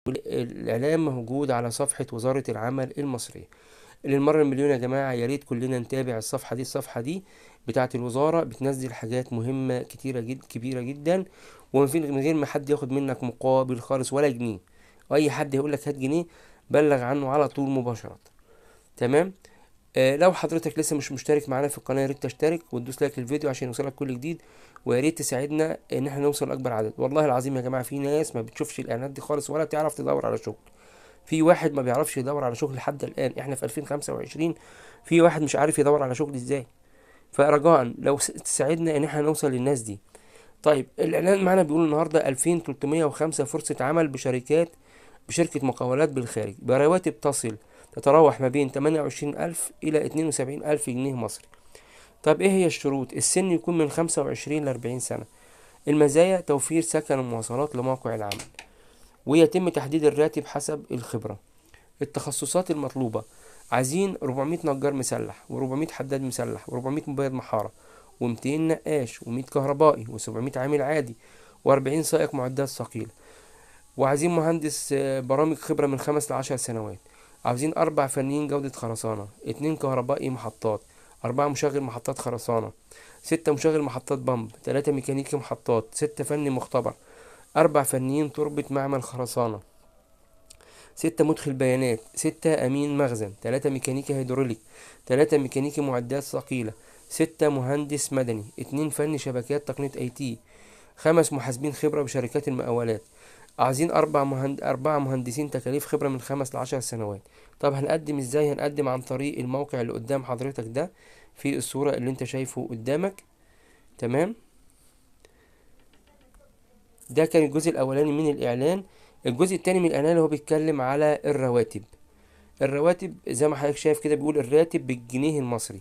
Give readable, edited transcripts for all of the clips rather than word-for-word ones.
الإعلان موجود على صفحة وزارة العمل المصرية. للمرة المليون يا جماعة، يا ريت كلنا نتابع الصفحة دي بتاعة الوزارة، بتنزل حاجات مهمة كتيرة كبيرة جدا، من غير ما حد ياخد منك مقابل خالص ولا جنيه. وأي حد يقول لك هات جنيه، بلغ عنه على طول مباشرة. تمام. لو حضرتك لسه مش مشترك معانا في القناة، يا ريت تشترك وتدوس لايك للفيديو عشان يوصلك كل جديد. ويا ريت تساعدنا ان احنا نوصل لاكبر عدد. والله العظيم يا جماعة، في ناس ما بتشوفش الاعلانات دي خالص ولا تعرف تدور على شغل. في واحد ما بيعرفش يدور على شغل لحد الآن، احنا في 2025. في واحد مش عارف يدور على شغل ازاي. فرجاء لو تساعدنا ان احنا نوصل للناس دي. طيب، الاعلان معانا بيقول النهارده 2305 فرصة عمل بشركة مقاولات بالخارج، برواتب تتراوح ما بين 28,000 إلى 72,000 جنيه مصري. طب ايه هي الشروط؟ السن يكون من 25 ل 40 سنة. المزايا: توفير سكن ومواصلات لموقع العمل، ويتم تحديد الراتب حسب الخبرة. التخصصات المطلوبة: عايزين 400 نجار مسلح، و400 حداد مسلح، و400 مبيض محارة، و200 نقاش، و100 كهربائي، و700 عامل عادي، و40 سائق معدات ثقيلة. وعايزين مهندس برامج خبرة من 5 ل10 سنوات. عاوزين 4 فنيين جودة خرسانة، 2 كهربائي محطات، 4 مشغل محطات خرسانة، 6 مشغل محطات بمب، 3 ميكانيكي محطات، 6 فني مختبر، 4 فنيين تربة معمل خرسانة، 6 مدخل بيانات، 6 أمين مخزن، 3 ميكانيكي هيدروليك، 3 ميكانيكي معدات ثقيلة، 6 مهندس مدني، 2 فني شبكات تقنية IT، 5 محاسبين خبرة بشركات المقاولات. عايزين 4 مهندسين تكاليف خبرة من 5 ل10 سنوات. طب هنقدم ازاي؟ هنقدم عن طريق الموقع اللي قدام حضرتك ده، في الصورة اللي انت شايفه قدامك. تمام. ده كان الجزء الأولاني من الإعلان. الجزء التاني من الإعلان هو بيتكلم على الرواتب. الرواتب زي ما حضرتك شايف كده، بيقول الراتب بالجنيه المصري.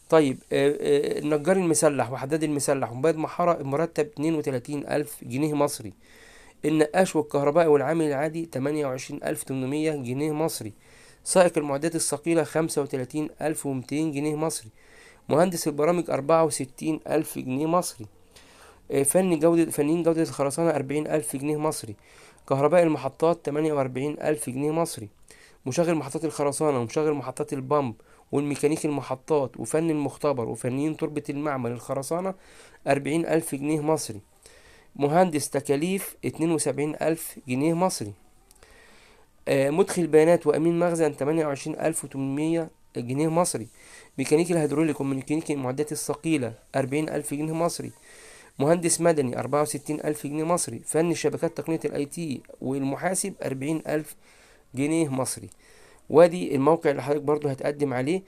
طيب، النجار المسلح وحداد المسلح ومبيض محارة المرتب 32,000 جنيه مصري. النقاش والكهربائي والعامل العادي 28,800 جنيه مصري. سائق المعدات الثقيلة 35,200 جنيه مصري. مهندس البرامج 64,000 جنيه مصري. فنيين جودة الخرسانة 40,000 جنيه مصري. كهرباء المحطات 48,000 جنيه مصري. مشغل محطات الخرسانة ومشغل محطات البمب والميكانيكي المحطات وفن المختبر وفنيين تربة المعمل الخرسانة 40,000 جنيه مصري. مهندس تكاليف 72,000 جنيه مصري. مدخل بيانات وأمين مخزن 28,800 جنيه مصري. ميكانيكي الهيدروليك وميكانيكي المعدات الثقيلة 40,000 جنيه مصري. مهندس مدني 64,000 جنيه مصري. فني شبكات تقنية IT والمحاسب 40,000 جنيه مصري. وادي الموقع اللي حضرتك برضو هتقدم عليه.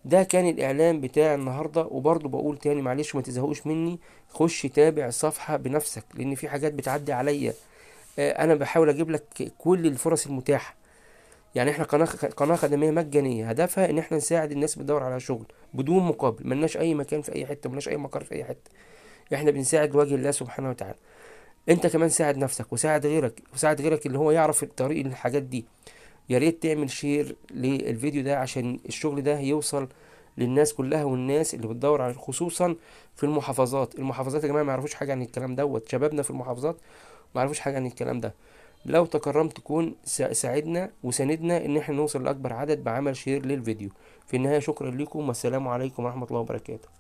ده كان الاعلان بتاع النهارده. وبرضو بقول تاني، معلش ما تزهقوش مني، خش تابع الصفحه بنفسك، لان في حاجات بتعدي عليا. انا بحاول اجيب لك كل الفرص المتاحه. يعني احنا قناه خدميه مجانيه، هدفها ان احنا نساعد الناس بتدور على شغل بدون مقابل. ملناش اي مكان في اي حته، ملناش اي مقر في اي حته. احنا بنساعد لوجه الله سبحانه وتعالى. انت كمان ساعد نفسك وساعد غيرك اللي هو يعرف طريق الحاجات دي. يا ريت تعمل شير للفيديو ده عشان الشغل ده يوصل للناس كلها، والناس اللي بتدور على، خصوصا في المحافظات يا جماعه ما يعرفوش حاجه عن الكلام دوت. شبابنا في المحافظات ما يعرفوش حاجه عن الكلام ده. لو تكرمت تكون ساعدنا وساندنا ان احنا نوصل لاكبر عدد بعمل شير للفيديو. في النهايه شكرا لكم، والسلام عليكم ورحمه الله وبركاته.